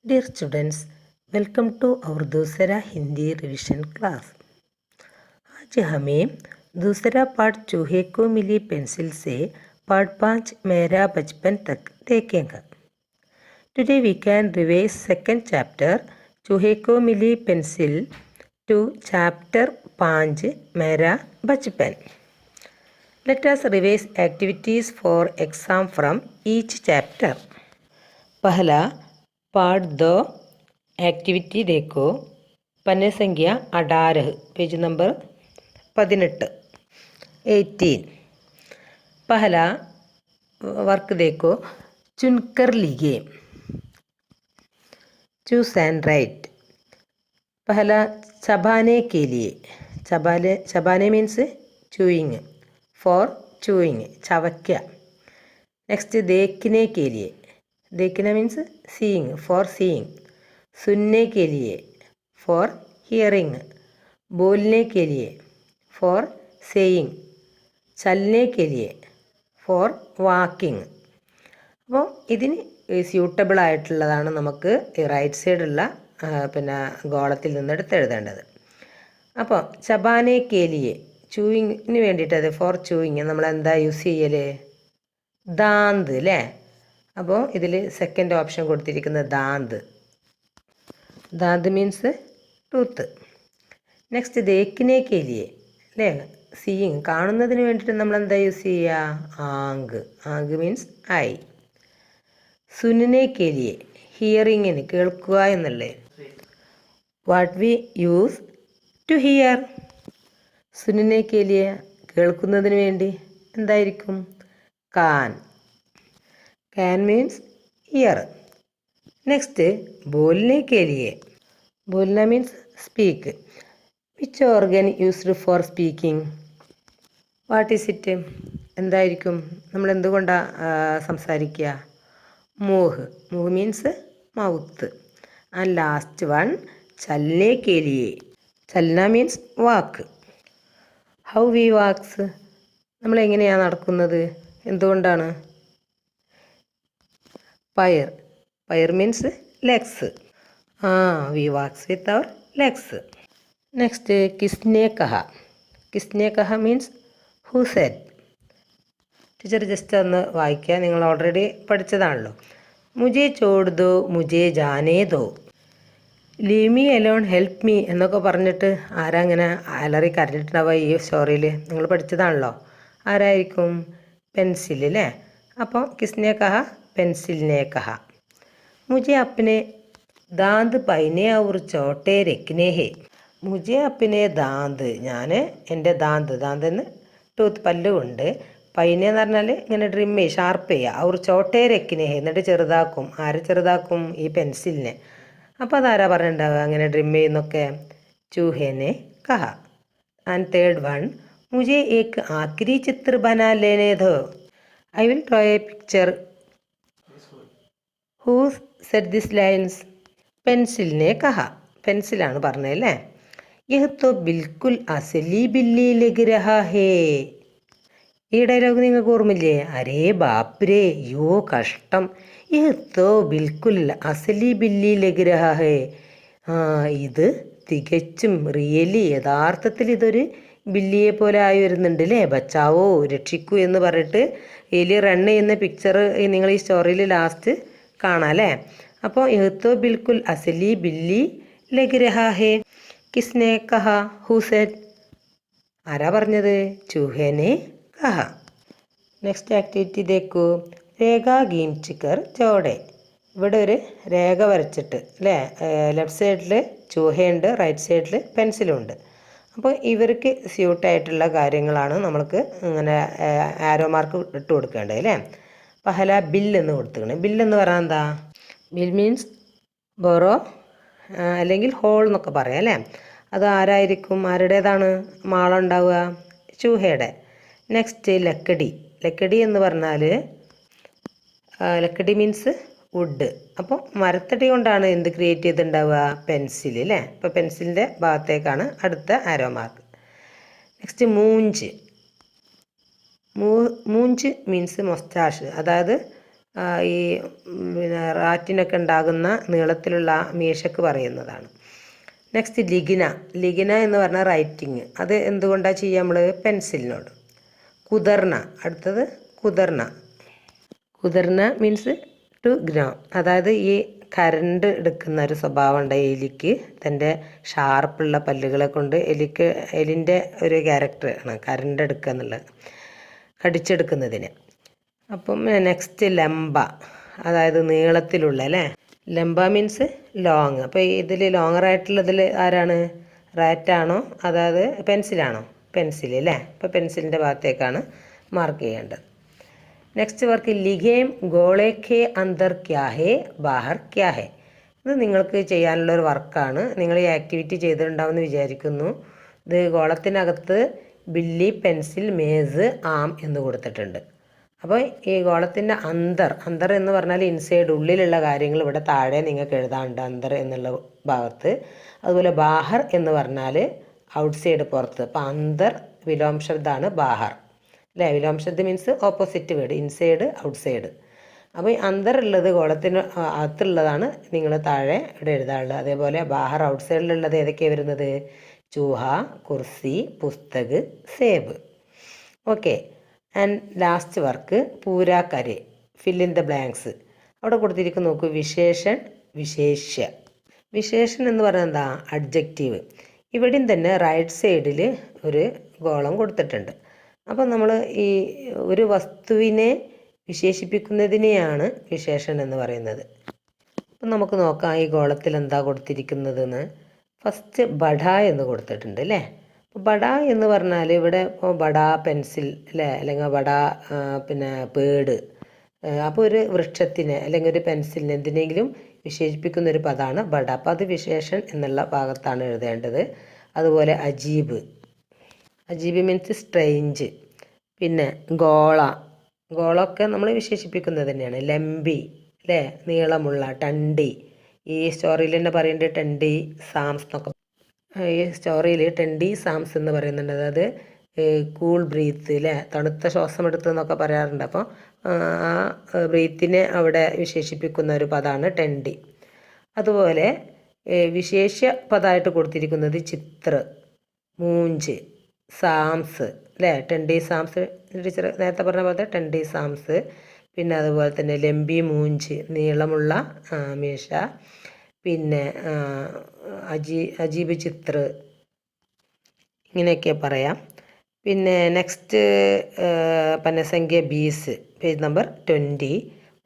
Dear students, welcome to our दूसरा Hindi revision class. आज हमें दूसरा पार्ट चूहे को मिली पेंसिल से पार्ट 5 मेरा बचपन तक देखेंगे। Today we can revise second chapter चूहे को मिली पेंसिल to chapter 5 मेरा बचपन। Let us revise activities for exam from each chapter। पहला पार्ट 2 एक्टिविटी देखो पन्ने संख्या 18 पेज नंबर 18 पहला वर्क देखो चुनकर लिखिए चूज एंड राइट। पहला चबाने के लिए चबाने मीन्स चूइंग फॉर चूइंग चवक्या। नेक्स्ट देखने के लिए देखना मीन्स सीइंग फॉर सीइंग। सुनने के लिए फॉर हियरिंग। बोलने के लिए फॉर सेइंग। चलने के लिए ഫോർ വാക്കിംഗ്। അപ്പോൾ ഇതിന് സ്യൂട്ടബിൾ ആയിട്ടുള്ളതാണ് നമുക്ക് ഈ റൈറ്റ് സൈഡുള്ള ഗോളത്തിൽ നിന്നെടുത്ത് എഴുതേണ്ടത്. അപ്പോൾ ചബാനെ കേലിയെ ചൂയിങ്ങിന് വേണ്ടിയിട്ട് അത് ഫോർ ചൂയിങ് നമ്മൾ എന്താ യൂസ് ചെയ്യൽ? ദാന്ത് അല്ലേ? അപ്പോൾ ഇതിൽ സെക്കൻഡ് ഓപ്ഷൻ കൊടുത്തിരിക്കുന്നത് ദാന്ത്. ദാന്ത് മീൻസ് ടൂത്ത്. നെക്സ്റ്റ് ദേക്കിനെ കേലിയെ അല്ലേ? സീയിങ് കാണുന്നതിന് വേണ്ടിയിട്ട് നമ്മൾ എന്താ യൂസ് ചെയ്യുക? ആങ്ക്. Aankh means I. സുനിനെ കേലിയെ ഹിയറിങ്ങിന് കേൾക്കുക എന്നുള്ളത്. What we use to hear. സുനിനെ കേലിയെ കേൾക്കുന്നതിന് വേണ്ടി എന്തായിരിക്കും? കാൻ. കാൻ മീൻസ് ഇയർ. നെക്സ്റ്റ് ബോലനെ കേലിയെ ബോലന means speak. Which organ used for speaking? What is it? എന്തായിരിക്കും? നമ്മൾ എന്തുകൊണ്ടാണ് സംസാരിക്കുക? മൂഹ്. മൂഹ് means mouth. And last one ചലനെ കേലിയെ ചലന means walk. How we walks നമ്മളെങ്ങനെയാണ് നടക്കുന്നത്? എന്തുകൊണ്ടാണ്? പയർ. പയർ means legs. We walks with our legs. Next കിസ്നെ കഹ. കിസ്നെ കഹ means who Z. Teacher just ഒന്ന് വായിക്കുക, നിങ്ങൾ ഓൾറെഡി പഠിച്ചതാണല്ലോ. മുജെ ചോട് ദോ മുജെ ജാനേ ദോ. Leave me alone help me എന്നൊക്കെ പറഞ്ഞിട്ട് ആരാ അങ്ങനെ അലറി കരഞ്ഞിട്ടുണ്ടാവുക ഈ സ്റ്റോറിയിൽ? നിങ്ങൾ പഠിച്ചതാണല്ലോ. ആരായിരിക്കും? പെൻസിൽ അല്ലേ? അപ്പോൾ കിസ്നെ കഹ പെൻസിലിനെ കഹ. മുജെ അപ്പനെ ദാന്ത് പൈനെ ഔർ ചോട്ടെ രഖ്നെ ഹെ. മുജെ അപ്പനെ ദാന്ത് ഞാൻ എൻ്റെ ദാന്ത് എന്ന് ടൂത്ത് പല്ലുകൊണ്ട് പൈനെ എന്ന് പറഞ്ഞാൽ ഇങ്ങനെ ഡ്രിം ഷാർപ്പ് ചെയ്യുക. ഔർ ചോട്ടെ രഖ്നെ ഹെ എന്നിട്ട് ചെറുതാക്കും. ആരെ ചെറുതാക്കും? ഈ പെൻസിലിനെ. അപ്പോൾ അതാരാ പറഞ്ഞിട്ടുണ്ടാവുക അങ്ങനെ ഡ്രിം ചെയ്യുന്നൊക്കെ? ചൂഹേനെ കഹ. ആൻഡ് തേർഡ് വൺ മുജെ ഏക് ആക്രി ചിത്ര ബനാ ലേനെ ദോ. I will draw a picture. Who said this lines? പെൻസിലിനെ കഹ. പെൻസിലാണ് പറഞ്ഞതല്ലേ? യഹ് തോ ബിൽക്കുൽ അസലി ബില്ലി ലഗ് രഹാ ഹേ. ഈ ഡയലോഗ് നിങ്ങൾക്ക് ഓർമ്മയില്ലേ? അരേ ബാപ്രേ, യോ കഷ്ടം. യഹ് തോ ബിൽക്കുൽ അസലി ബില്ലി ലഗ് രഹാ ഹേ. ഇത് തികച്ചും റിയലി യഥാർത്ഥത്തിൽ ഇതൊരു ബില്ലിയെ പോലെ ആയി വരുന്നുണ്ട് അല്ലേ? ബച്ചാവോ രക്ഷിക്കൂ എന്ന് പറഞ്ഞിട്ട് എലി റൺ ചെയ്യുന്ന പിക്ചർ നിങ്ങൾ ഈ സ്റ്റോറിയിൽ ലാസ്റ്റ് കാണാം അല്ലേ? അപ്പോൾ യഹ് തോ ബിൽക്കുൽ അസലി ബില്ലി ലഗ് രഹാ ഹേ. കിസ്നെ കഹ? Who said? ആരാ പറഞ്ഞത്? ചൂഹേനെ കഹ. നെക്സ്റ്റ് ആക്ടിവിറ്റി ദേക്കൂ രേഖ ഗീംച്ച് കർ ജോഡെ. ഇവിടെ ഒരു രേഖ വരച്ചിട്ട് അല്ലേ? ലെഫ്റ്റ് സൈഡിൽ ചൂഹയുണ്ട്, റൈറ്റ് സൈഡിൽ പെൻസിലും ഉണ്ട്. അപ്പോൾ ഇവർക്ക് സ്യൂട്ടായിട്ടുള്ള കാര്യങ്ങളാണ് നമ്മൾക്ക് ഇങ്ങനെ ആരോ മാർക്ക് ഇട്ട് കൊടുക്കേണ്ടത് അല്ലേ? പഹല ബില്ലെന്ന് കൊടുത്തിരിക്കണം. ബില്ലെന്ന് പറഞ്ഞാൽ എന്താ? ബിൽ മീൻസ് ബൊറോ അല്ലെങ്കിൽ ഹോൾ എന്നൊക്കെ പറയാം അല്ലേ? അത് ആരായിരിക്കും? ആരുടേതാണ് മാളം ഉണ്ടാവുക? ചൂഹയുടെ. നെക്സ്റ്റ് ലക്കടി. ലക്കടി എന്ന് പറഞ്ഞാൽ ലക്കടി മീൻസ് വുഡ്. അപ്പോൾ മരത്തടി കൊണ്ടാണ് എന്ത് ക്രിയേറ്റ് ചെയ്തിട്ടുണ്ടാവുക? പെൻസിൽ അല്ലേ? അപ്പോൾ പെൻസിലിൻ്റെ ഭാഗത്തേക്കാണ് അടുത്ത ആരോ മാർക്ക്. നെക്സ്റ്റ് മൂഞ്ച്. മൂഞ്ച് മീൻസ് മൊസ്റ്റാഷ്, അതായത് ഈ പിന്നെ റാറ്റിനൊക്കെ ഉണ്ടാകുന്ന നീളത്തിലുള്ള മീശക്ക് പറയുന്നതാണ്. നെക്സ്റ്റ് ലിഗിന. ലിഗിന എന്ന് പറഞ്ഞാൽ റൈറ്റിങ്. അത് എന്തുകൊണ്ടാണ് ചെയ്യുക നമ്മൾ? പെൻസിലിനോട്. കുതർന. അടുത്തത് കുതർന. കുതർന മീൻസ് ടു ഗ്രോ. അതായത് ഈ കരണ്ട് എടുക്കുന്ന ഒരു സ്വഭാവം ഉണ്ട് എലിക്ക്. തൻ്റെ ഷാർപ്പുള്ള പല്ലുകളെ കൊണ്ട് എലിൻ്റെ ഒരു ക്യാരക്ടർ ആണ് കരണ്ട് എടുക്കുക എന്നുള്ളത്, കടിച്ചെടുക്കുന്നതിന്. അപ്പം നെക്സ്റ്റ് ലംബ, അതായത് നീളത്തിലുള്ള അല്ലേ. ലംബ മീൻസ് ലോങ്. അപ്പോൾ ഇതിൽ ലോങ്ങറായിട്ടുള്ളതിൽ ആരാണ്? റാറ്റാണോ അതായത് പെൻസിലാണോ? പെൻസിൽ അല്ലേ. അപ്പോൾ പെൻസിലിൻ്റെ ഭാഗത്തേക്കാണ് മാർക്ക് ചെയ്യേണ്ടത്. നെക്സ്റ്റ് വർക്ക് ലിഖേം ഗോളെ കെ അന്തർ ക്യാ ഹേ ബാഹർ ക്യാ ഹേ. ഇത് നിങ്ങൾക്ക് ചെയ്യാനുള്ളൊരു വർക്കാണ്. നിങ്ങൾ ഈ ആക്ടിവിറ്റി ചെയ്തിട്ടുണ്ടാവുമെന്ന് വിചാരിക്കുന്നു. ഇത് ഗോളത്തിനകത്ത് ബില്ലി, പെൻസിൽ, മേസ്, ആം എന്ന് കൊടുത്തിട്ടുണ്ട്. അപ്പോൾ ഈ ഗോളത്തിൻ്റെ അന്തർ എന്ന് പറഞ്ഞാൽ ഇൻസൈഡ്, ഉള്ളിലുള്ള കാര്യങ്ങൾ ഇവിടെ താഴെ നിങ്ങൾക്ക് എഴുതാനുണ്ട് അന്തർ എന്നുള്ള ഭാഗത്ത്. അതുപോലെ ബാഹർ എന്ന് പറഞ്ഞാൽ ഔട്ട്സൈഡ്, പുറത്ത്. അപ്പോൾ അന്തർ വിലോം ശബ്ദമാണ് ബാഹർ അല്ലേ. വിലോം ശബ്ദം means opposite word, inside outside. അപ്പോൾ ഈ അന്തർ ഉള്ളത് ഗോളത്തിന് അകത്തുള്ളതാണ് നിങ്ങൾ താഴെ ഇവിടെ എഴുതാനുള്ളത്. അതേപോലെ ബാഹർ ഔട്ട്സൈഡിലുള്ളത് ഏതൊക്കെയാണ് വരുന്നത്? ചൂഹ, കുർസി, പുസ്തക്, സേബ്. ഓക്കെ. ആൻഡ് ലാസ്റ്റ് വർക്ക് പൂരാ കരെ, ഫിൽ ഇൻ ദ ബ്ലാങ്ക്സ്. അവിടെ കൊടുത്തിരിക്കുന്ന നോക്കൂ, വിശേഷൻ, വിശേഷ്യ. വിശേഷൻ എന്ന് പറയുന്നത് എന്താ? അഡ്ജക്റ്റീവ്. ഇവിടെയും തന്നെ റൈറ്റ് സൈഡിൽ ഒരു ഗോളം കൊടുത്തിട്ടുണ്ട്. അപ്പം നമ്മൾ ഈ ഒരു വസ്തുവിനെ വിശേഷിപ്പിക്കുന്നതിനെയാണ് വിശേഷൻ എന്ന് പറയുന്നത്. അപ്പം നമുക്ക് നോക്കാം ഈ ഗോളത്തിൽ എന്താ കൊടുത്തിരിക്കുന്നതെന്ന്. ഫസ്റ്റ് ബഡ എന്ന് കൊടുത്തിട്ടുണ്ട് അല്ലേ. അപ്പോൾ ബഡ എന്ന് പറഞ്ഞാൽ ഇവിടെ ഇപ്പോൾ ബഡ പെൻസിൽ അല്ലേ, അല്ലെങ്കിൽ ബഡ പിന്നെ പേട്. അപ്പോൾ ഒരു വൃക്ഷത്തിനെ അല്ലെങ്കിൽ ഒരു പെൻസിലിനെ എന്തിനെങ്കിലും വിശേഷിപ്പിക്കുന്ന ഒരു പദമാണ് ബഡ. അപ്പോൾ അത് വിശേഷൻ എന്നുള്ള ഭാഗത്താണ് എഴുതേണ്ടത്. അതുപോലെ അജീബ്. Ajeeb means strange. പിന്നെ ഗോള. ഗോളമൊക്കെ നമ്മൾ വിശേഷിപ്പിക്കുന്നത് തന്നെയാണ്. ലംബി അല്ലേ, നീളമുള്ള. ടണ്ടി. ഈ സ്റ്റോറിയിൽ തന്നെ പറയേണ്ടത് ടണ്ടി സാംസ് എന്നൊക്കെ. ഈ സ്റ്റോറിയിൽ ടണ്ടി സാംസ് എന്ന് പറയുന്നുണ്ട്. അതായത് കൂൾ ബ്രീത്ത് അല്ലേ, തണുത്ത ശ്വാസം എടുത്തെന്നൊക്കെ പറയാറുണ്ട്. അപ്പോൾ ആ ബ്രീത്തിനെ അവിടെ വിശേഷിപ്പിക്കുന്ന ഒരു പദമാണ് ടണ്ടി. അതുപോലെ വിശേഷ്യ പദമായിട്ട് കൊടുത്തിരിക്കുന്നത് ചിത്ര, മൂഞ്ച്, സാംസ് അല്ലേ. ടണ്ടി സാംസ്, ടീച്ചർ നേരത്തെ പറഞ്ഞ പോലെ ടണ്ടി സാംസ്. പിന്നെ അതുപോലെ തന്നെ ലംബി മൂഞ്ച്, നീളമുള്ള മീശ. പിന്നെ അജീബ് ചിത്ര, ഇങ്ങനെയൊക്കെ പറയാം. പിന്നെ നെക്സ്റ്റ് പനസംഖ്യ 20, പേജ് നമ്പർ 20.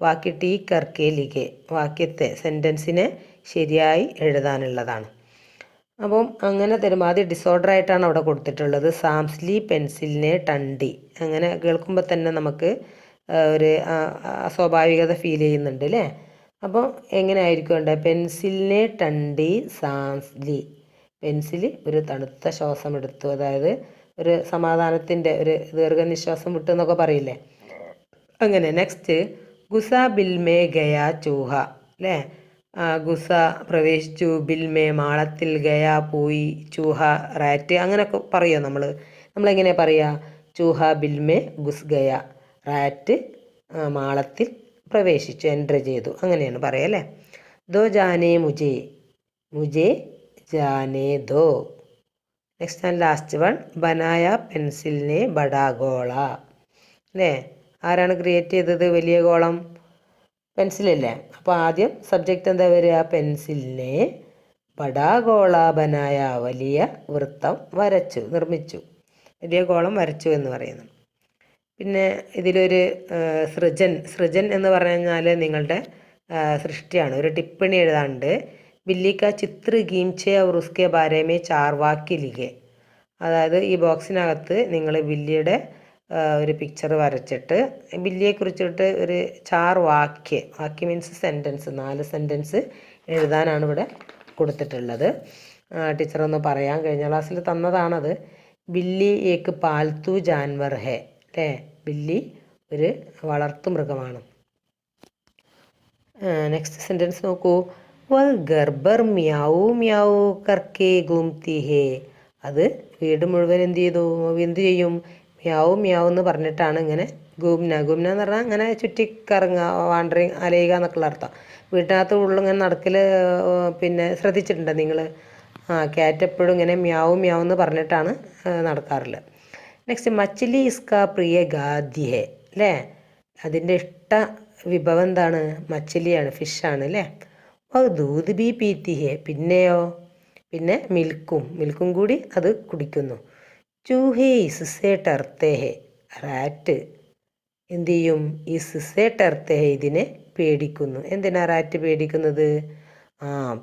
വാക്യ ടി കർക്കെ ലിഖെ. വാക്യത്തെ, സെൻറ്റൻസിനെ ശരിയായി എഴുതാനുള്ളതാണ്. അപ്പം അങ്ങനെ തരുമ്പോൾ ആദ്യം ഡിസോർഡർ ആയിട്ടാണ് അവിടെ കൊടുത്തിട്ടുള്ളത്. സാംസ്ലി പെൻസിലിനെ ടണ്ടി. അങ്ങനെ കേൾക്കുമ്പോൾ തന്നെ നമുക്ക് ഒരു അസ്വാഭാവികത ഫീൽ ചെയ്യുന്നുണ്ട് അല്ലേ. അപ്പോൾ എങ്ങനെ ആയിരിക്കും വേണ്ടത്? പെൻസിലിനെ ടണ്ടി സാംസ്ലി. പെൻസിൽ ഒരു തണുത്ത ശ്വാസം എടുത്തു, അതായത് ഒരു സമാധാനത്തിൻ്റെ ഒരു ദീർഘനിശ്വാസം വിട്ടു എന്നൊക്കെ പറയില്ലേ, അങ്ങനെ. നെക്സ്റ്റ് ഗുസ ബിൽമേ ഗയാ ചൂഹ അല്ലേ. ഗുസ പ്രവേശിച്ചു, ബിൽമേ മാളത്തിൽ, ഗയാ പോയി, ചൂഹ റാറ്റ്, അങ്ങനെയൊക്കെ പറയുമോ നമ്മളെങ്ങനെയാണ് പറയുക? ചൂഹ ബിൽമേ ഗുസ് ഗയ. റാറ്റ് മാളത്തിൽ പ്രവേശിച്ചു, എൻ്റർ ചെയ്തു, അങ്ങനെയാണ് പറയുക അല്ലേ. ദോ ജാനേ മുജേ, മുജേ ജാനേ ദോ. നെക്സ്റ്റ് ആൻഡ് ലാസ്റ്റ് വൺ ബനായ പെൻസിലിനെ ബഡാ ഗോള അല്ലേ. ആരാണ് ക്രിയേറ്റ് ചെയ്തത് വലിയ ഗോളം? പെൻസിലല്ലേ. അപ്പോൾ ആദ്യം സബ്ജക്റ്റ് എന്താ വരിക? പെൻസിലിനെ ബഡാ ഗോള ബനായ, വലിയ വൃത്തം വരച്ചു, നിർമ്മിച്ചു, വലിയ ഗോളം വരച്ചു എന്ന് പറയുന്നു. പിന്നെ ഇതിലൊരു സൃജൻ എന്ന് പറഞ്ഞു കഴിഞ്ഞാൽ നിങ്ങളുടെ സൃഷ്ടിയാണ്. ഒരു ടിപ്പണി എഴുതാണ്ട്. ബില്ലി കാ ചിത്ര ഗീംചെ और उसके बारे में 4 वाक्य लिखे. അതായത് ഈ ബോക്സിനകത്ത് നിങ്ങൾ ബില്ലിയുടെ ഒരു പിക്ചർ വരച്ചിട്ട് ബില്ലിയെ കുറിച്ചിട്ട് ഒരു 4 വാക്യ മീൻസ് സെൻറ്റൻസ്, 4 സെൻറ്റൻസ് എഴുതാനാണ് ഇവിടെ കൊടുത്തിട്ടുള്ളത്. ടീച്ചർ ഒന്ന് പറയാം, കഴിഞ്ഞ ക്ലാസ്സിൽ തന്നതാണത്. ബില്ലി ഏക്ക് പാൽത്തു ജാൻവർ ഹേ അല്ലേ. ബില്ലി ഒരു വളർത്തു മൃഗമാണ്. നെക്സ്റ്റ് സെൻറ്റൻസ് നോക്കൂ. വൽ ഗർബർ മ്യാവൂ മ്യാവൂ കർക്കെ ഗൂംതി ഹേ. അത് വീട് മുഴുവൻ എന്ത് ചെയ്യും? മ്യാവൂ മ്യാവൂ എന്ന് പറഞ്ഞിട്ടാണ് ഇങ്ങനെ ഗുംന ഗുംന എന്ന് പറഞ്ഞാൽ അങ്ങനെ ചുറ്റിക്കറങ്ങുക, വാണ്ടറിങ്, അലയുക എന്നൊക്കെയുള്ള അർത്ഥം. വീട്ടിനകത്ത് ഉള്ളിങ്ങനെ നടക്കൽ പിന്നെ ശ്രദ്ധിച്ചിട്ടുണ്ടോ നിങ്ങൾ? ക്യാറ്റ് എപ്പോഴും ഇങ്ങനെ മ്യാവും മ്യാവും എന്ന് പറഞ്ഞിട്ടാണ് നടക്കാറുള്ളത്. നെക്സ്റ്റ് മച്ചിലി ഇസ്കാ പ്രിയ ഗാദ്യേ അല്ലേ, അതിൻ്റെ ഇഷ്ട വിഭവം എന്താണ്? മച്ചിലിയാണ്, ഫിഷാണ് അല്ലേ. അപ്പോൾ ദൂത് ബി പീത്തി ഹേ, പിന്നെയോ പിന്നെ മിൽക്കും കൂടി അത് കുടിക്കുന്നു. ചൂഹേ ഇസ്സേ ടർത്തേ ഹേ, റാറ്റ് എന്ത് ചെയ്യും? ഇസ്സേ ടർത്തേ ഹേ, ഇതിനെ പേടിക്കുന്നു. എന്തിനാ റാറ്റ് പേടിക്കുന്നത്?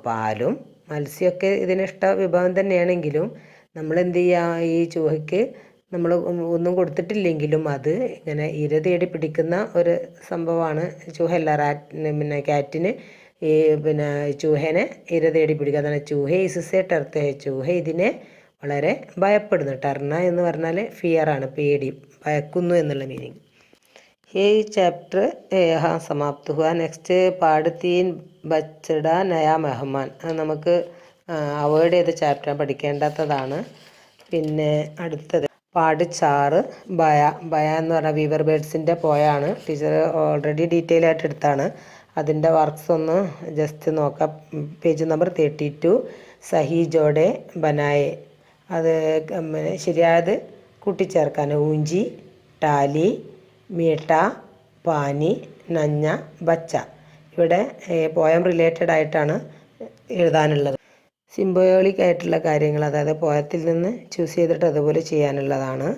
പാലും മത്സ്യമൊക്കെ ഇതിനിഷ്ട വിഭവം തന്നെയാണെങ്കിലും നമ്മൾ എന്ത് ചെയ്യുക, ഈ ചൂഹയ്ക്ക് നമ്മൾ ഒന്നും കൊടുത്തിട്ടില്ലെങ്കിലും അത് ഇങ്ങനെ ഇര തേടി പിടിക്കുന്ന ഒരു സംഭവമാണ് ചൂഹല്ല, പിന്നെ ക്യാറ്റിന് ഈ പിന്നെ ചൂഹേനെ ഇര തേടി പിടിക്കുക. അതാണ് ചൂഹെ ഇസ്സേ ടർത്തേ, ചൂഹ ഇതിനെ വളരെ ഭയപ്പെടുന്നു. ടർന എന്ന് പറഞ്ഞാൽ ഫിയറാണ്, പേടി, ഭയക്കുന്നു എന്നുള്ള മീനിങ്. ഈ ചാപ്റ്റർ സമാപ്ത ഹുവ. നെക്സ്റ്റ് പാഠ് 3 ബച്ചഡ നയ മെഹമാൻ, അത് നമുക്ക് അവോയ്ഡ് ചെയ്ത ചാപ്റ്റർ പഠിക്കേണ്ടാത്തതാണ്. പിന്നെ അടുത്തത് പാഠ് 4 ബയ എന്ന് പറഞ്ഞാൽ വീവർ ബേഡ്സിൻ്റെ പോയാണ്. ടീച്ചർ ഓൾറെഡി ഡീറ്റെയിൽ ആയിട്ട് എടുത്താണ്. അതിൻ്റെ വർക്ക്സ് ഒന്ന് ജസ്റ്റ് നോക്കാം. Page number 32. സഹി ജോഡെ ബനായെ, അത് ശരിയായത് കൂട്ടിച്ചേർക്കാൻ. ഊഞ്ചി, ടാലി, മീട്ട, പാനി, നഞ്ഞ, ബച്ച. ഇവിടെ പോയം റിലേറ്റഡ് ആയിട്ടാണ് എഴുതാനുള്ളത്. സിംബോളിക് ആയിട്ടുള്ള കാര്യങ്ങൾ, അതായത് പോയത്തിൽ നിന്ന് ചൂസ് ചെയ്തിട്ട് അതുപോലെ ചെയ്യാനുള്ളതാണ്.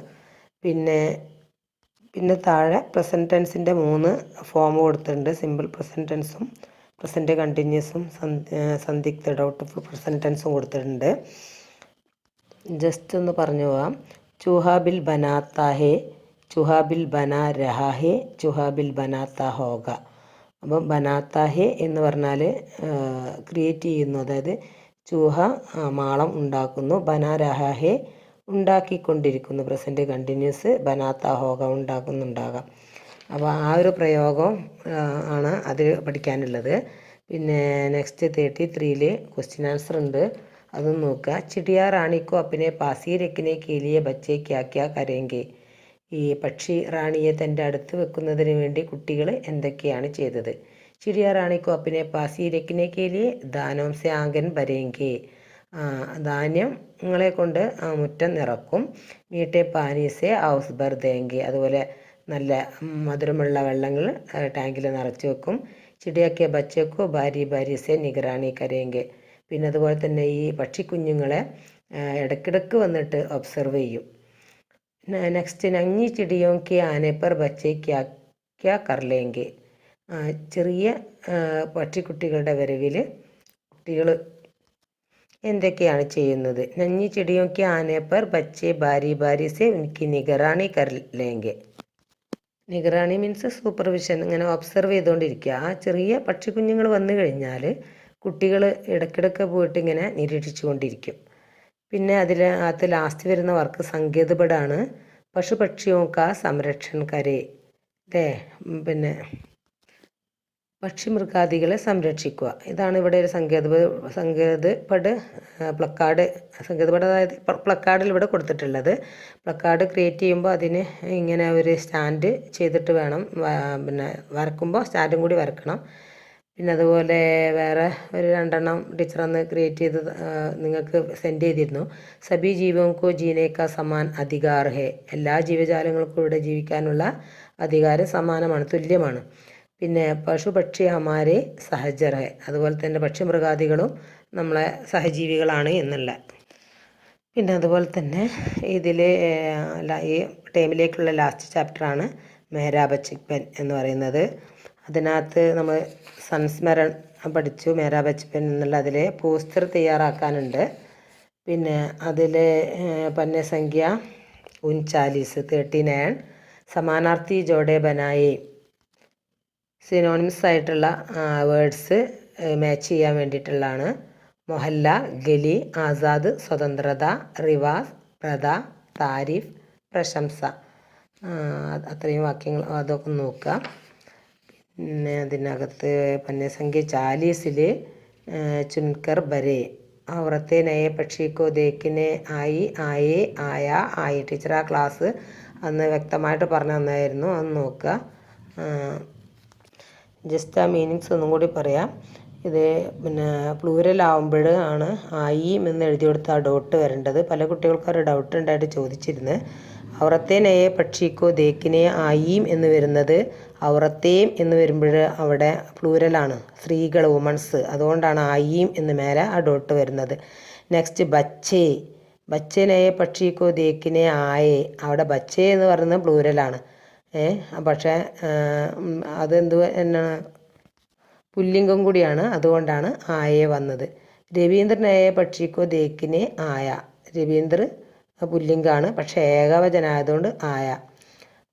പിന്നെ താഴെ പ്രസൻറ്റ് ടെൻസിൻ്റെ 3 ഫോം കൊടുത്തിട്ടുണ്ട്. സിമ്പിൾ പ്രസൻറ്റ് ടെൻസും പ്രസൻറ്റ് കണ്ടിന്യൂസും സന്ദിഗ്ധ ഡൗട്ട്ഫുൾ പ്രസൻറ്റ് ടെൻസും കൊടുത്തിട്ടുണ്ട്. ജസ്റ്റ് ഒന്ന് പറഞ്ഞു പോവാം. ചൂഹാബിൽ ബനാത്ത ഹേ, ചുഹാബിൽ ബനാ രഹാ ഹേ, ചുഹാബിൽ ബനാത്ത ഹോഗ. അപ്പം ബനാത്ത ഹേ എന്ന് പറഞ്ഞാൽ ക്രിയേറ്റ് ചെയ്യുന്നു, അതായത് ചൂഹ മാളം ഉണ്ടാക്കുന്നു. ബനാ രഹാ ഹേ ഉണ്ടാക്കിക്കൊണ്ടിരിക്കുന്നു, പ്രസൻറ്റ് കണ്ടിന്യൂസ്. ബനാത്ത ഹോഗ ഉണ്ടാക്കുന്നുണ്ടാകാം. അപ്പോൾ ആ ഒരു പ്രയോഗം ആണ് അതിൽ പഠിക്കാനുള്ളത്. പിന്നെ നെക്സ്റ്റ് 33-ൽ ക്വസ്റ്റ്യൻ ആൻസർ ഉണ്ട്, അതും നോക്കുക. ചിടിയ റാണിക്കോ അപ്പിനെ പാസി രക്കിനെ കേലിയെ ബച്ചെ ക്യാ ക്യാ കരേങ്കെ. ഈ പക്ഷി റാണിയെ തൻ്റെ അടുത്ത് വെക്കുന്നതിന് വേണ്ടി കുട്ടികൾ എന്തൊക്കെയാണ് ചെയ്തത്? ചിടിയ റാണിക്കോ അപ്പിനെ പാസി രക്കിനെ കേലിയെ ദാനോം സെ ആംഗൻ ഭരേങ്കെ, ധാന്യങ്ങളെ കൊണ്ട് മുറ്റം നിറക്കും. മീട്ടെ പാനീസെ ഹൗസ് ഭർ ദേങ്കെ, അതുപോലെ നല്ല മധുരമുള്ള വെള്ളങ്ങൾ ടാങ്കിൽ നിറച്ച് വെക്കും. ചിടിയാക്കിയ ബച്ചക്കോ ഭാരി ഭാരിസെ നിഗറാണി കരേങ്കെ. പിന്നെ അതുപോലെ തന്നെ ഈ പക്ഷിക്കുഞ്ഞുങ്ങളെ ഇടയ്ക്കിടയ്ക്ക് വന്നിട്ട് ഒബ്സർവ് ചെയ്യും. നെക്സ്റ്റ് നഞ്ഞി ചിടിയോ കെ ആനെ പർ ബച്ചെ ക്യാ ക്യാ കർലേങ്കെ. ചെറിയ പക്ഷിക്കുട്ടികളുടെ വരവിൽ കുട്ടികൾ എന്തൊക്കെയാണ് ചെയ്യുന്നത്? നഞ്ഞി ചിടിയോ കെ ആനെ പർ ബച്ചെ ബാരി ബാരി സെ ഉൻകി നിഗറാണി കർലേങ്കെ. നിഗറാണി മീൻസ് സൂപ്പർവിഷൻ, ഇങ്ങനെ ഒബ്സർവ് ചെയ്തുകൊണ്ടിരിക്കുക. ആ ചെറിയ പക്ഷിക്കുഞ്ഞുങ്ങൾ വന്നു കഴിഞ്ഞാൽ കുട്ടികൾ ഇടയ്ക്കിടയ്ക്ക് പോയിട്ട് ഇങ്ങനെ നിരീക്ഷിച്ചു കൊണ്ടിരിക്കും. പിന്നെ അതിനകത്ത് ലാസ്റ്റ് വരുന്ന വർക്ക് സങ്കേതപടാണ്. പശുപക്ഷിയോ കാ സംരക്ഷൺ കരേ അല്ലേ, പിന്നെ പക്ഷിമൃഗാദികളെ സംരക്ഷിക്കുക. ഇതാണ് ഇവിടെ ഒരു സങ്കേതപട് പ്ലക്കാർഡ്. സങ്കേതപട് അതായത് പ്ലക്കാർഡിൽ ഇവിടെ കൊടുത്തിട്ടുള്ളത്. പ്ലക്കാർഡ് ക്രിയേറ്റ് ചെയ്യുമ്പോൾ അതിന് ഇങ്ങനെ ഒരു സ്റ്റാൻഡ് ചെയ്തിട്ട് വേണം, പിന്നെ വരക്കുമ്പോൾ സ്റ്റാൻഡും കൂടി വരക്കണം. പിന്നെ അതുപോലെ വേറെ ഒരു 2 ടീച്ചർ അന്ന് ക്രിയേറ്റ് ചെയ്ത് നിങ്ങൾക്ക് സെൻഡ് ചെയ്തിരുന്നു. സബി ജീവോങ്കോ ജീനേക്ക സമാൻ അധികാർ ഹേ, എല്ലാ ജീവജാലങ്ങൾക്കും ഇവിടെ ജീവിക്കാനുള്ള അധികാരം സമാനമാണ്, തുല്യമാണ്. പിന്നെ പശുപക്ഷി ഹമാരെ സഹജർ ഹേ, അതുപോലെ തന്നെ പക്ഷിമൃഗാദികളും നമ്മളെ സഹജീവികളാണ് എന്നുള്ള. പിന്നെ അതുപോലെ തന്നെ ഇതിൽ ഈ ടൈമിലേക്കുള്ള ലാസ്റ്റ് ചാപ്റ്ററാണ് മേരാ ബച്ചപ്പൻ എന്ന് പറയുന്നത്. അതിനകത്ത് നമ്മൾ സംസ്മരൺ പഠിച്ചു, മേരാ ബച്ചപ്പൻ എന്നുള്ള. അതിൽ പോസ്റ്റർ തയ്യാറാക്കാനുണ്ട്. പിന്നെ അതിൽ പന്യസംഖ്യ 39 സമാനാർത്ഥി ജോഡെ ബനായി, സിനോണിംസ് ആയിട്ടുള്ള വേർഡ്സ് മാച്ച് ചെയ്യാൻ വേണ്ടിയിട്ടുള്ളതാണ്. മൊഹല്ല, ഗലി, ആസാദ്, സ്വതന്ത്രത, റിവാസ്, പ്രഥ, താരിഫ്, പ്രശംസ. അത്രയും വാക്യങ്ങൾ അതൊക്കെ നോക്കുക. പിന്നെ അതിനകത്ത് പന്യസംഖ്യ 40 ചുൻകർ ബരെ, ഔറത്തെ നയെ പക്ഷിക്കോ ദേക്കിനെ ആയി, ആയേ, ആയ, ആയി. ടീച്ചർ ആ ക്ലാസ് അന്ന് വ്യക്തമായിട്ട് പറഞ്ഞു തന്നായിരുന്നു. അന്ന് നോക്കുക. ജസ്റ്റ് ആ മീനിങ്സ് ഒന്നും കൂടി പറയാം. ഇത് പിന്നെ പ്ലൂരൽ ആവുമ്പോൾ ആണ് ആയിം എന്ന് എഴുതി കൊടുത്ത ആ ഡോട്ട് വരേണ്ടത്. പല കുട്ടികൾക്കും ഒരു ഡൗട്ട് ഉണ്ടായിട്ട് ചോദിച്ചിരുന്നു. ഔറത്തെ നയെ പക്ഷിക്കോ ദേക്കിനെ ആയിം എന്ന് വരുന്നത് ഔറത്തേം എന്ന് വരുമ്പോൾ അവിടെ പ്ലൂരലാണ്, സ്ത്രീകൾ, വുമൺസ്. അതുകൊണ്ടാണ് ആയിം എന്ന് മേലെ ആ ഡോട്ട് വരുന്നത്. നെക്സ്റ്റ് ബച്ചേ, ബച്ചേ നയെ പക്ഷിക്കോ ദേക്കിനെ ആയേ, അവിടെ ബച്ചേ എന്ന് പറയുന്നത് പ്ലൂരലാണ്. പക്ഷേ അതെന്ത് എന്നാണ്, പുല്ലിംഗം കൂടിയാണ്, അതുകൊണ്ടാണ് ആയേ വന്നത്. രവീന്ദ്രനായ പക്ഷിക്കോ ദേക്കിനെ ആയ, രവീന്ദ്ര പുല്ലിംഗാണ്, പക്ഷേ ഏകവചനായതുകൊണ്ട് ആയ.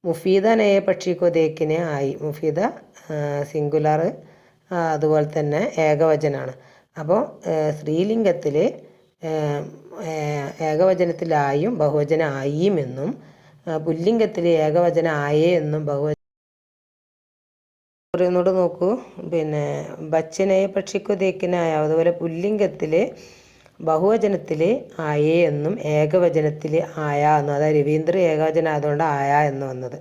മുഫീദ നയ പക്ഷിക്കോ ദേക്കിനെ ആയി, മുഫീദ സിംഗുലർ, അതുപോലെ തന്നെ ഏകവചനാണ്. അപ്പോൾ സ്ത്രീലിംഗത്തിൽ ഏകവചനത്തിലായും ബഹുവചന ആയിയും എന്നും, പുല്ലിംഗത്തിൽ ഏകവചന ആയേ എന്നും ബഹുവചന. ഒന്നുകൂടെ നോക്കൂ. പിന്നെ ബച്ചനെ പക്ഷിക്കു തേക്കിനായ, അതുപോലെ പുല്ലിംഗത്തിൽ ബഹുവചനത്തിൽ ആയേ എന്നും ഏകവചനത്തിൽ ആയ എന്നും, അതായത് രവീന്ദ്ര ഏകവചനം ആയതുകൊണ്ട് ആയ എന്ന് വന്നത്.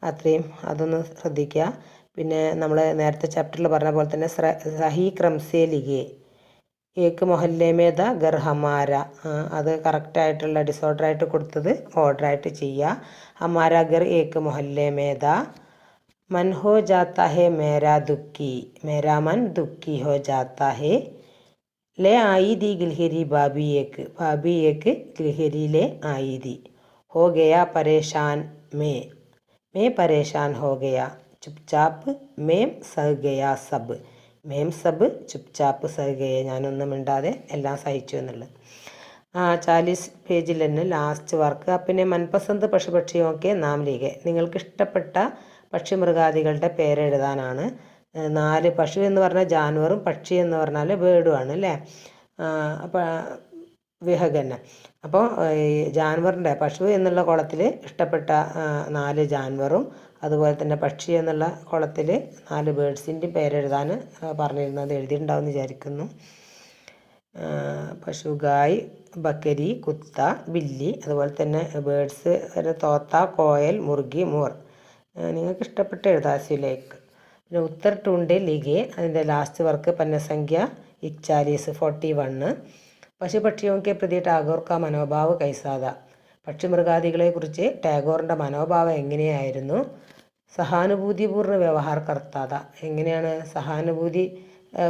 അത്രയും അതൊന്ന് ശ്രദ്ധിക്കുക. പിന്നെ നമ്മൾ നേരത്തെ ചാപ്റ്ററിൽ പറഞ്ഞ പോലെ തന്നെ സഹി ക്രംസേ ലിഖേ, ഏക്ക് മൊഹല്ലേമേത ഗർ ഹമാര, അത് കറക്റ്റായിട്ടുള്ള ഡിസോർഡറായിട്ട് കൊടുത്തത് ഓർഡറായിട്ട് ചെയ്യുക. ഹമാര ഗർ ഏക്ക് മൊഹല്ലേമേത, मन हो जाता है मेरा दुखी, मेरा मन दुखी हो जाता है. ले आई दी गिलहरी भाभी एक गिलहरी ले आई दी. हो गया परेशान मैं परेशान हो गया. चुपचाप मैं सह गया सब, മേം സബ് ചുപ്ചാപ്പ് സഹകയെ, ഞാനൊന്നും മിണ്ടാതെ എല്ലാം സഹിച്ചു എന്നുള്ളത്. 40 പേജിൽ തന്നെ ലാസ്റ്റ് വർക്ക്. പിന്നെ മൻപസന്ത് പശുപക്ഷിയൊക്കെ നാം ലീഗെ, നിങ്ങൾക്ക് ഇഷ്ടപ്പെട്ട പക്ഷിമൃഗാദികളുടെ പേരെഴുതാനാണ്. 4 പശു എന്ന് പറഞ്ഞാൽ ജാനുവറും, പക്ഷി എന്ന് പറഞ്ഞാൽ ബേർഡുമാണ് അല്ലേ, അപ്പോൾ വിഹകന്നെ. അപ്പോൾ ജാൻവറിൻ്റെ പശു എന്നുള്ള കുളത്തിൽ ഇഷ്ടപ്പെട്ട 4 ജാൻവറും, അതുപോലെ തന്നെ പക്ഷി എന്നുള്ള കുളത്തിൽ 4 ബേഡ്സിൻ്റെയും പേരെഴുതാൻ പറഞ്ഞിരുന്നത് എഴുതിയിട്ടുണ്ടാവും എന്ന് വിചാരിക്കുന്നു. പശു, ഗായ്, ബക്കരി, കുത്ത, ബില്ലി, അതുപോലെ തന്നെ ബേഡ്സ് തോത്ത, കോയൽ, മുർഗി, മോർ. നിങ്ങൾക്ക് ഇഷ്ടപ്പെട്ട എഴുതാസിലേക്ക്. പിന്നെ ഉത്തർ ടൂണ്ടെ ലിഖെ, അതിൻ്റെ ലാസ്റ്റ് വർക്ക് പന്നസംഖ്യ 41. പശുപക്ഷിയോക്കെ പ്രതി ടാഗോർ കാ മനോഭാവ് കൈസാദ, പക്ഷിമൃഗാദികളെക്കുറിച്ച് ടാഗോറിൻ്റെ മനോഭാവം എങ്ങനെയായിരുന്നു? സഹാനുഭൂതിപൂർണ്ണ വ്യവഹാർ കർത്താത, എങ്ങനെയാണ് സഹാനുഭൂതി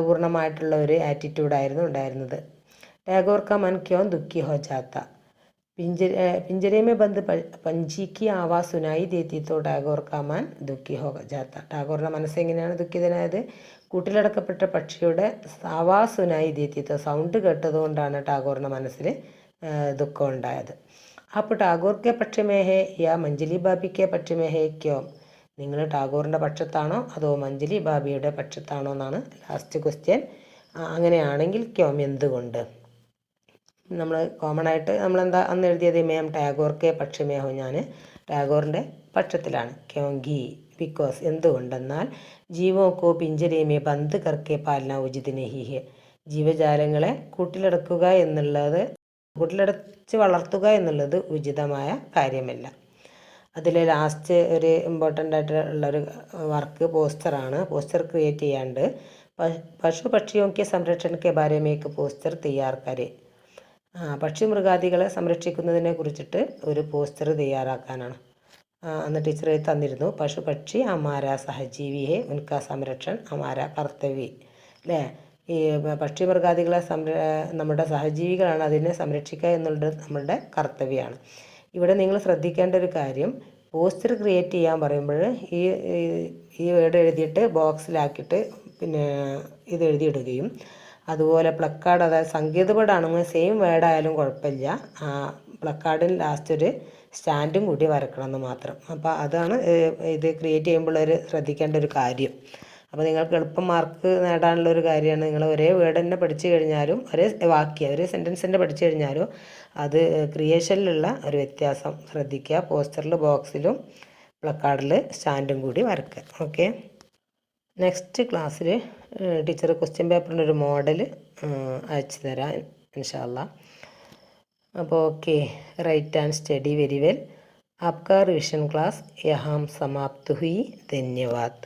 പൂർണ്ണമായിട്ടുള്ള ഒരു ആറ്റിറ്റ്യൂഡായിരുന്നു ഉണ്ടായിരുന്നത്. ടാഗോർ കാ മൻ ക്യോं ദുഃഖി ഹോ ജാത്ത, पिंजरे में बंद पंछी की आवाज़ सुनाई देती तो ടാഗോർ കാ മൻ ദുഃഖി ഹോ ജാത്ത, ടാഗോറിൻ്റെ മനസ്സെങ്ങനെയാണ് ദുഃഖിതനായത്? കൂട്ടിലടക്കപ്പെട്ട പക്ഷിയുടെ ആവാസ് സുനായി ദേത്തിത്തോ, സൗണ്ട് കേട്ടതുകൊണ്ടാണ് ടാഗോറിൻ്റെ മനസ്സിൽ ദുഃഖം ഉണ്ടായത്. അപ്പോൾ ടാഗോർക്കെ പക്ഷമേഹേ യാ മഞ്ജലി ബാബിക്കെ പക്ഷമേഹേ ക്യോ, നിങ്ങൾ ടാഗോറിൻ്റെ പക്ഷത്താണോ അതോ മഞ്ജലി ബാബിയുടെ പക്ഷത്താണോ എന്നാണ് ലാസ്റ്റ് ക്വസ്റ്റ്യൻ. അങ്ങനെയാണെങ്കിൽ ക്യോം, എന്തുകൊണ്ട്? നമ്മൾ കോമൺ ആയിട്ട് നമ്മളെന്താ അന്ന് എഴുതിയത്, മേം ടാഗോർക്കെ പക്ഷമേഹോ, ഞാൻ ടാഗോറിൻ്റെ പക്ഷത്തിലാണ്. ക്യോങ്കി, ബിക്കോസ്, എന്തുകൊണ്ടെന്നാൽ ജീവോക്കോ പിഞ്ചരേമേ ബന്ദ് കർക്കെ പാലന ഉചിത് നഹി ഹെ, ജീവജാലങ്ങളെ കൂട്ടിലടക്കുക എന്നുള്ളത്, കൂട്ടിലടച്ച് വളർത്തുക എന്നുള്ളത് ഉചിതമായ കാര്യമല്ല. അതിൽ ലാസ്റ്റ് ഒരു ഇമ്പോർട്ടൻ്റ് ആയിട്ടുള്ളൊരു വർക്ക് പോസ്റ്ററാണ്. പോസ്റ്റർ ക്രിയേറ്റ് ചെയ്യാണ്ട് പശു പക്ഷിയോക്കെ സംരക്ഷണക്കെ ബാരേമേക്ക് പോസ്റ്റർ തയ്യാർ കരെ, പക്ഷി മൃഗാദികളെ സംരക്ഷിക്കുന്നതിനെ കുറിച്ചിട്ട് ഒരു പോസ്റ്റർ തയ്യാറാക്കാനാണ്. അന്ന് ടീച്ചർ തന്നിരുന്നു. പശു പക്ഷി ഹമാര സഹജീവി ഹെ, ഉൻകാ സംരക്ഷൺ ഹമാര കർത്തവ്യ, അല്ലേ? ഈ പക്ഷി മൃഗാദികളെ നമ്മുടെ സഹജീവികളാണ്, അതിനെ സംരക്ഷിക്കുക എന്നുള്ളത് നമ്മളുടെ കർത്തവ്യമാണ്. ഇവിടെ നിങ്ങൾ ശ്രദ്ധിക്കേണ്ട ഒരു കാര്യം, പോസ്റ്റർ ക്രിയേറ്റ് ചെയ്യാൻ പറയുമ്പോൾ ഈ വേർഡ് എഴുതിയിട്ട് ബോക്സിലാക്കിയിട്ട് പിന്നെ ഇത് എഴുതിയിടുകയും, അതുപോലെ പ്ലക്കാർഡ്, അതായത് സങ്കേതപേടാണെങ്കിൽ സെയിം വേർഡായാലും കുഴപ്പമില്ല, പ്ലക്കാർഡിന് ലാസ്റ്റ് ഒരു സ്റ്റാൻഡും കൂടി വരക്കണം എന്ന് മാത്രം. അപ്പോൾ അതാണ് ഇത് ക്രിയേറ്റ് ചെയ്യുമ്പോൾ ഒരു ശ്രദ്ധിക്കേണ്ട ഒരു കാര്യം. അപ്പോൾ നിങ്ങൾക്ക് എളുപ്പം മാർക്ക് നേടാനുള്ള ഒരു കാര്യമാണ്. നിങ്ങൾ ഒരേ വേർഡ് തന്നെ പഠിച്ചു കഴിഞ്ഞാലും, ഒരേ വാക്യം, ഒരേ സെൻറ്റൻസ് തന്നെ പഠിച്ചു കഴിഞ്ഞാലും അത് ക്രിയേഷനിലുള്ള ഒരു വ്യത്യാസം ശ്രദ്ധിക്കുക. പോസ്റ്ററിൽ, ബോക്സിലും, പ്ലക്കാർഡിൽ സ്റ്റാൻഡും കൂടി വരയ്ക്കുക. ഓക്കെ, നെക്സ്റ്റ് ക്ലാസ്സിൽ ടീച്ചർ ക്വസ്റ്റ്യൻ പേപ്പറിൻ്റെ ഒരു മോഡൽ അയച്ചു തരാം ഇൻഷാ അല്ലാ. അപ്പോൾ okay, right and study very well. आपका रिविजन क्लास यहाँ समाप्त हुई। धन्यवाद।